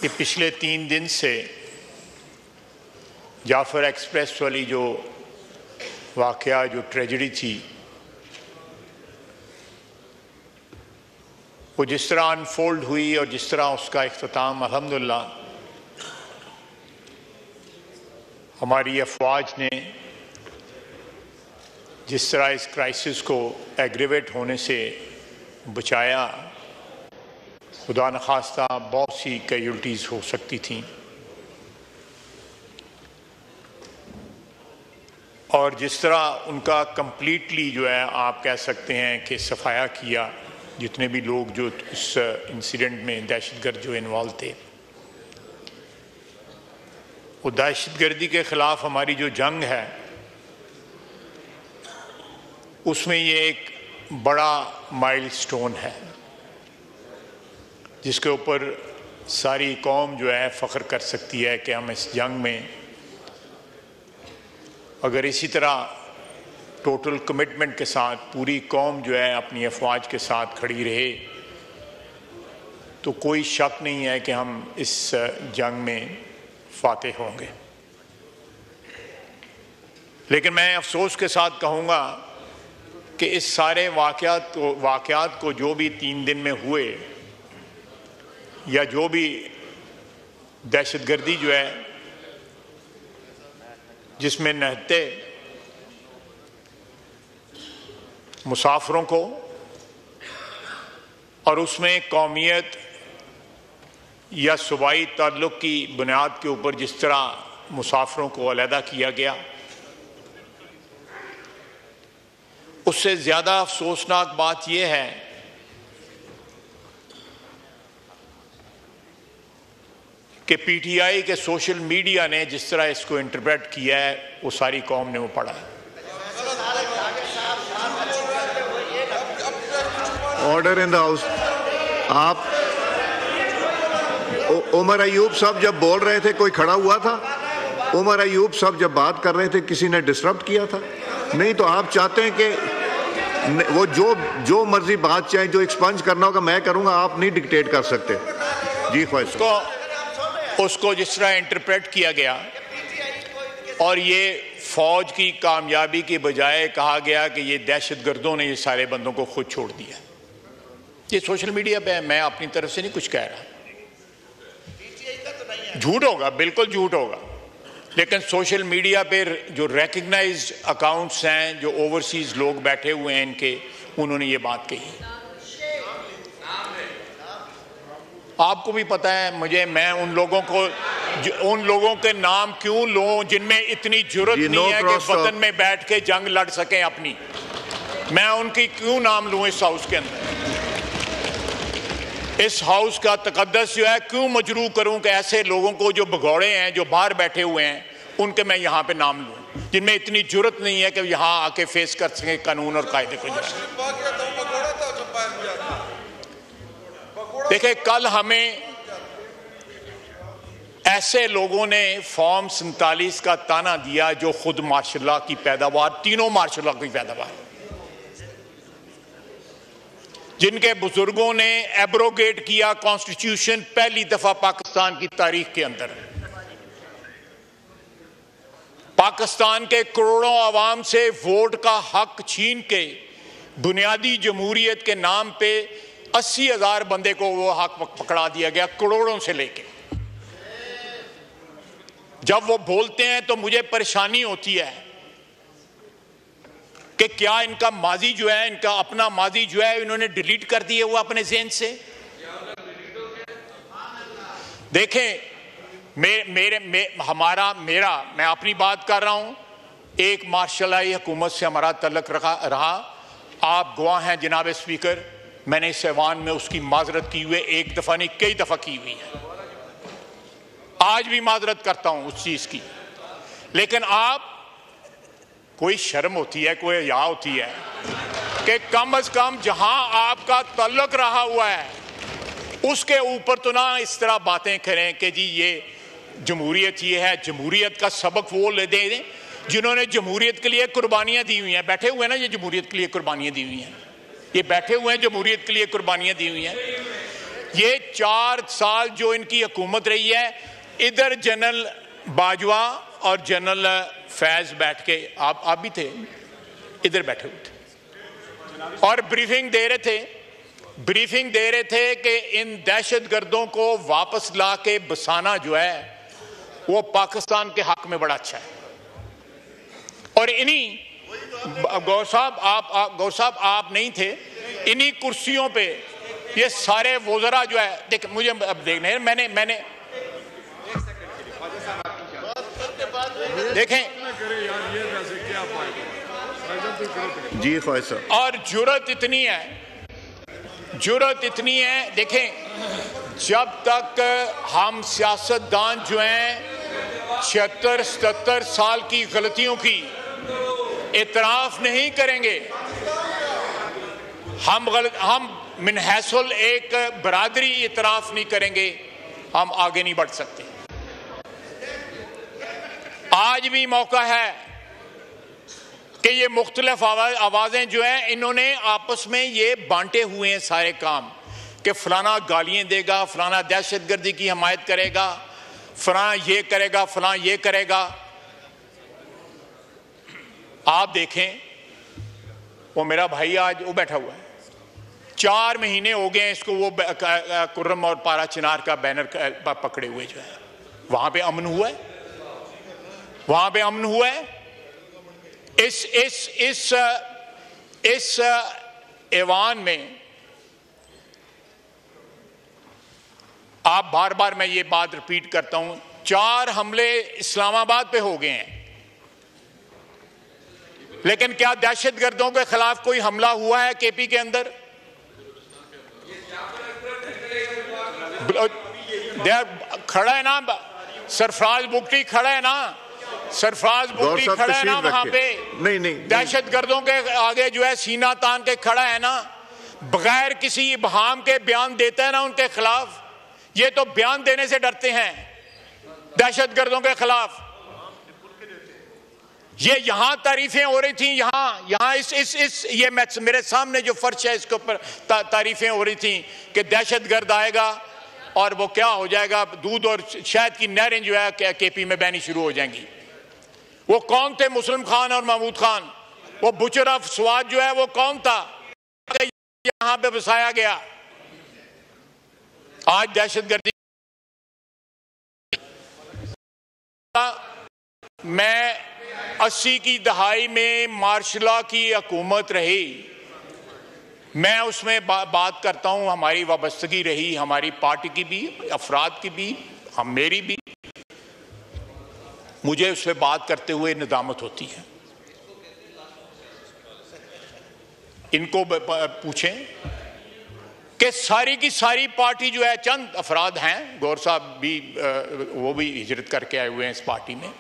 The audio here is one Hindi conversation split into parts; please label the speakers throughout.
Speaker 1: कि पिछले 3 दिन से जाफर एक्सप्रेस वाली जो वाक़या, जो ट्रेजेडी थी, वो जिस तरह अनफोल्ड हुई और जिस तरह उसका इख्तिताम अल्हम्दुलिल्लाह हमारी अफवाज ने जिस तरह इस क्राइसिस को एग्रीवेट होने से बचाया, खुदा न खास्ता बहुत सी कैजुअल्टीज़ हो सकती थीं। और जिस तरह उनका कंप्लीटली जो है आप कह सकते हैं कि सफाया किया, जितने भी लोग जो इस इंसिडेंट में दहशतगर्द जो इन्वॉल्व थे, वो दहशतगर्दी के ख़िलाफ़ हमारी जो जंग है उसमें ये एक बड़ा माइलस्टोन है जिसके ऊपर सारी कौम जो है फ़ख्र कर सकती है कि हम इस जंग में अगर इसी तरह टोटल कमिटमेंट के साथ पूरी कौम जो है अपनी अफवाज के साथ खड़ी रहे तो कोई शक नहीं है कि हम इस जंग में फातेह होंगे। लेकिन मैं अफसोस के साथ कहूँगा कि इस सारे वाक़यात को जो भी 3 दिन में हुए या जो भी दहशतगर्दी जो है जिसमें नहते मुसाफिरों को और उसमें कौमियत या सूबाई ताल्लुक़ की बुनियाद के ऊपर जिस तरह मुसाफिरों को अलहदा किया गया, उससे ज़्यादा अफसोसनाक बात यह है कि पीटीआई के सोशल मीडिया ने जिस तरह इसको इंटरप्रेट किया है वो सारी कौम ने वो पढ़ा है।
Speaker 2: Order in the house. आप उमर अयूब साहब जब बोल रहे थे कोई खड़ा हुआ था? उमर अयूब साहब जब बात कर रहे थे किसी ने डिस्टर्ब किया था? नहीं। तो आप चाहते हैं कि वो जो मर्जी बात चाहे, जो एक्सपंज करना होगा मैं करूंगा, आप नहीं डिक्टेट कर सकते। जी ख्वाहिश।
Speaker 1: उसको जिस तरह इंटरप्रेट किया गया और ये फौज की कामयाबी के बजाय कहा गया कि ये दहशतगर्दों ने ये सारे बंदों को खुद छोड़ दिया। ये सोशल मीडिया पे है, मैं अपनी तरफ से नहीं कुछ कह रहा। झूठ होगा, बिल्कुल झूठ होगा, लेकिन सोशल मीडिया पे जो रिकग्नाइज्ड अकाउंट्स हैं, जो ओवरसीज लोग बैठे हुए हैं इनके, उन्होंने ये बात कही। आपको भी पता है, मैं उन लोगों के नाम क्यों लूं जिनमें इतनी जुर्रत नहीं है कि वतन में बैठ के जंग लड़ सकें अपनी। मैं उनकी क्यों नाम लूं इस हाउस के अंदर? इस हाउस का तकद्दस जो है क्यों मजरूह करूं कि ऐसे लोगों को जो भगौड़े हैं, जो बाहर बैठे हुए हैं, उनके मैं यहाँ पे नाम लूं जिनमें इतनी जुर्रत नहीं है कि यहाँ आके फेस कर सकें कानून और कायदे को। देखिए, कल हमें ऐसे लोगों ने फॉर्म 47 का ताना दिया जो खुद मार्शल की पैदावार, तीनों मार्शल की पैदावार, जिनके बुजुर्गों ने एब्रोगेट किया कॉन्स्टिट्यूशन पहली दफा पाकिस्तान की तारीख के अंदर। पाकिस्तान के करोड़ों आवाम से वोट का हक छीन के बुनियादी जमहूरियत के नाम पे 80,000 बंदे को वो हक पकड़ा दिया गया, करोड़ों से लेके। जब वो बोलते हैं तो मुझे परेशानी होती है कि क्या इनका माजी जो है, इनका अपना माजी जो है, इन्होंने डिलीट कर दिए हुआ अपने ज़हन से। देखें, मैं अपनी बात कर रहा हूं। एक मार्शलाई हुकूमत से हमारा तल्लुक रहा। आप गवाह हैं जनाब स्पीकर, मैंने इस ऐवान में उसकी माजरत की हुई, एक दफा नहीं कई दफा की हुई है। आज भी माजरत करता हूं उस चीज की। लेकिन आप, कोई शर्म होती है, कोई हया होती है कि कम से कम जहां आपका तल्लुक रहा हुआ है उसके ऊपर तो ना इस तरह बातें करें कि जी ये जमहूरियत ये है। जमहूरियत का सबक वो ले दें जिन्होंने जमहूरियत के लिए कुर्बानियां दी हुई हैं। बैठे हुए हैं ना, ये जमहूरियत के लिए कुर्बानियां दी हुई हैं, ये बैठे हुए हैं जमहूरियत के लिए कुर्बानियां दी हुई हैं। ये 4 साल जो इनकी हुकूमत रही है, इधर जनरल बाजवा और जनरल फैज बैठ के, आप भी थे, इधर बैठे हुए थे और ब्रीफिंग दे रहे थे कि इन दहशतगर्दों को वापस ला के बसाना जो है वो पाकिस्तान के हक में बड़ा अच्छा है। और इन्हीं गौर साहब आप नहीं थे, इन्हीं कुर्सियों पे ये सारे वज़रा जो है, देख मुझे अब देखने मैंने देखें
Speaker 2: जी ख्वाहिश साहब, और
Speaker 1: जुर्रत इतनी है, देखें जब तक हम सियासतदान जो हैं 76-77 साल की गलतियों की इतराफ नहीं करेंगे, हम मिनहसुल एक बरादरी इतराफ नहीं करेंगे, हम आगे नहीं बढ़ सकते। आज भी मौका है कि ये मुख्तलिफ आवाजें जो हैं इन्होंने आपस में ये बांटे हुए हैं सारे काम, कि फलाना गालियां देगा, फलाना दहशतगर्दी की हमायत करेगा, फलाना ये करेगा, फलाना ये करेगा। आप देखें वो मेरा भाई आज वो बैठा हुआ है, 4 महीने हो गए इसको वो कुर्रम और पारा चिनार का बैनर पकड़े हुए जो है, वहां पे अमन हुआ है, वहां पे अमन हुआ है। इस ऐवान में आप बार बार मैं ये बात रिपीट करता हूं, 4 हमले इस्लामाबाद पे हो गए हैं, लेकिन क्या दहशतगर्दों के खिलाफ कोई हमला हुआ है केपी के अंदर? खड़ा है ना सरफराज बुगटी, खड़ा है ना सरफराज बुगटी, खड़ा है ना वहां पे, नहीं दहशतगर्दों के आगे जो है सीना तान के खड़ा है ना, बगैर किसी इबहाम के बयान देता है ना उनके खिलाफ। ये तो बयान देने से डरते हैं दहशतगर्दों के खिलाफ। ये यहां तारीफें हो रही थी, यहां ये मेरे सामने जो फर्श है इसके ऊपर तारीफें हो रही थी कि दहशतगर्द आएगा और वो क्या हो जाएगा, दूध और शहद की नहरें जो है केपी में बहनी शुरू हो जाएंगी। वो कौन थे मुस्लिम खान और महमूद खान? वो बुचर ऑफ स्वाद जो है वो कौन था? यहां पे बसाया गया। आज दहशतगर्दी मैं 80 की दहाई में मार्शला की हुकूमत रही, मैं उसमें बात करता हूं, हमारी वाबस्तगी रही, हमारी पार्टी की भी, अफराद की भी, मेरी भी, मुझे उस पर बात करते हुए निदामत होती है। इनको पूछें कि सारी की सारी पार्टी जो है, चंद अफराद हैं, गौर साहब भी वो भी हिजरत करके आए हुए हैं इस पार्टी में,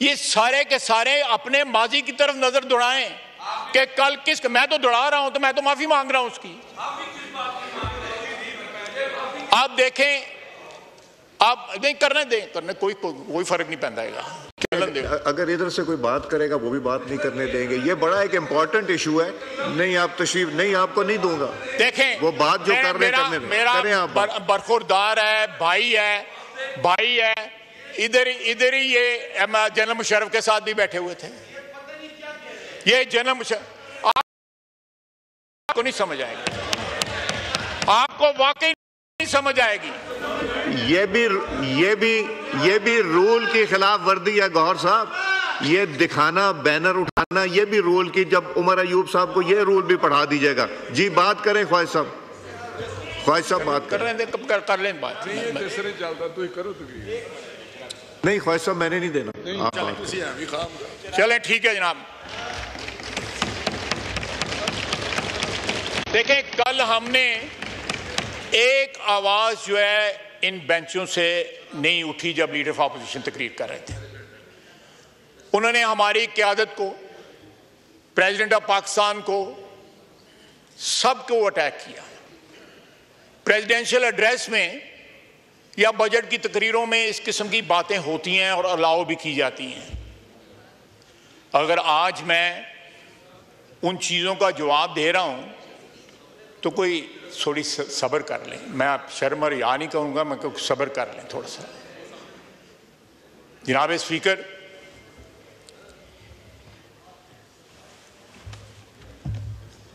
Speaker 1: ये सारे के सारे अपने माजी की तरफ नजर दौड़ाएं कि कल मैं तो दौड़ा रहा हूं तो मैं तो माफी मांग रहा हूं उसकी। आप देखें, आप नहीं करने दें, कोई फर्क नहीं पैदा है।
Speaker 2: अगर इधर से कोई बात करेगा वो भी बात नहीं करने देंगे। ये बड़ा एक इंपॉर्टेंट इशू है। नहीं आप तशरीफ नहीं, आपको नहीं दूंगा।
Speaker 1: देखें
Speaker 2: वो बात जो कर रहे हैं
Speaker 1: मेरा बरखुरदार है, भाई है, इधर ही ये जनरल मुशर्रफ के साथ भी बैठे हुए थे। ये जनरल मुशर्रफ आपको नहीं समझ आएगी, आपको वाकई नहीं समझ आएगी।
Speaker 2: ये भी रूल की खिलाफ वर्दी है गौहर साहब। ये दिखाना, बैनर उठाना, ये भी रूल की, जब उमर अयूब साहब को ये रूल भी पढ़ा दीजिएगा। जी बात करें ख्वाहिश साहब बात
Speaker 1: कर लें बात।
Speaker 2: नहीं ख्वाहिश साहब मैंने नहीं देना,
Speaker 1: चलें ठीक है जनाब। देखें कल हमने एक आवाज जो है इन बेंचों से नहीं उठी जब लीडर ऑफ ऑपोजिशन तकरीर कर रहे थे। उन्होंने हमारी क़यादत को, प्रेसिडेंट ऑफ पाकिस्तान को, सबको अटैक किया। प्रेसिडेंशियल एड्रेस में या बजट की तकरीरों में इस किस्म की बातें होती हैं और अलाउ भी की जाती हैं। अगर आज मैं उन चीज़ों का जवाब दे रहा हूं तो कोई थोड़ी सब्र कर लें। मैं आप शर्म और या नहीं कहूँगा, मैं कहूँ सब्र कर लें थोड़ा सा। जनाब स्पीकर,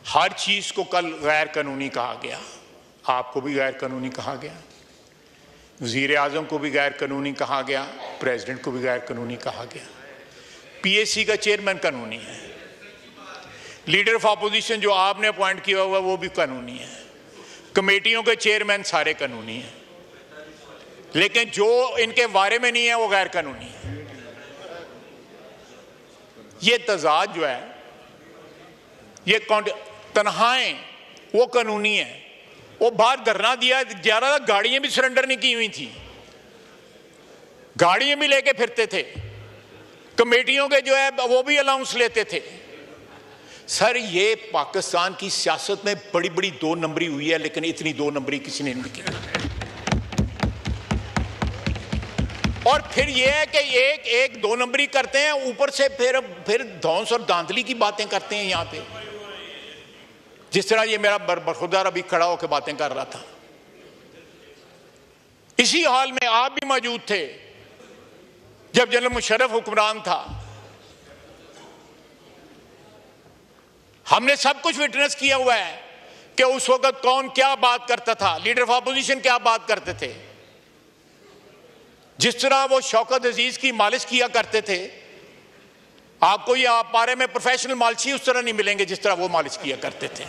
Speaker 1: हर चीज को कल गैर कानूनी कहा गया। आपको भी गैर कानूनी कहा गया, वज़ीर आज़म को भी गैर कानूनी कहा गया, प्रेसिडेंट को भी गैर कानूनी कहा गया। पीएससी का चेयरमैन कानूनी है, लीडर ऑफ अपोजिशन जो आपने अपॉइंट किया हुआ वो भी कानूनी है, कमेटियों के चेयरमैन सारे कानूनी हैं, लेकिन जो इनके बारे में नहीं है वो गैर कानूनी है। ये तजाद जो है, ये तनहाएं वो कानूनी है। वो बाहर धरना दिया, 11 गाड़ियां भी सरेंडर नहीं की हुई थी, गाड़ियां भी लेके फिरते थे, कमेटियों के जो है वो भी अलाउंस लेते थे। सर, ये पाकिस्तान की सियासत में बड़ी बड़ी 2 नंबरी हुई है, लेकिन इतनी 2 नंबरी किसी ने नहीं की। और फिर यह है कि एक 2 नंबरी करते हैं, ऊपर से फिर धौंस और धांधली की बातें करते हैं यहां पे, जिस तरह ये मेरा बरखुरदार अभी खड़ा होकर बातें कर रहा था। इसी हाल में आप भी मौजूद थे जब जनरल मुशर्रफ हुक्मरान था। हमने सब कुछ विटनेस किया हुआ है कि उस वक्त कौन क्या बात करता था, लीडर ऑफ अपोजिशन क्या बात करते थे। जिस तरह वो शौकत अजीज की मालिश किया करते थे, आपको ये आप बारे में प्रोफेशनल मालिशी उस तरह नहीं मिलेंगे जिस तरह वो मालिश किया करते थे।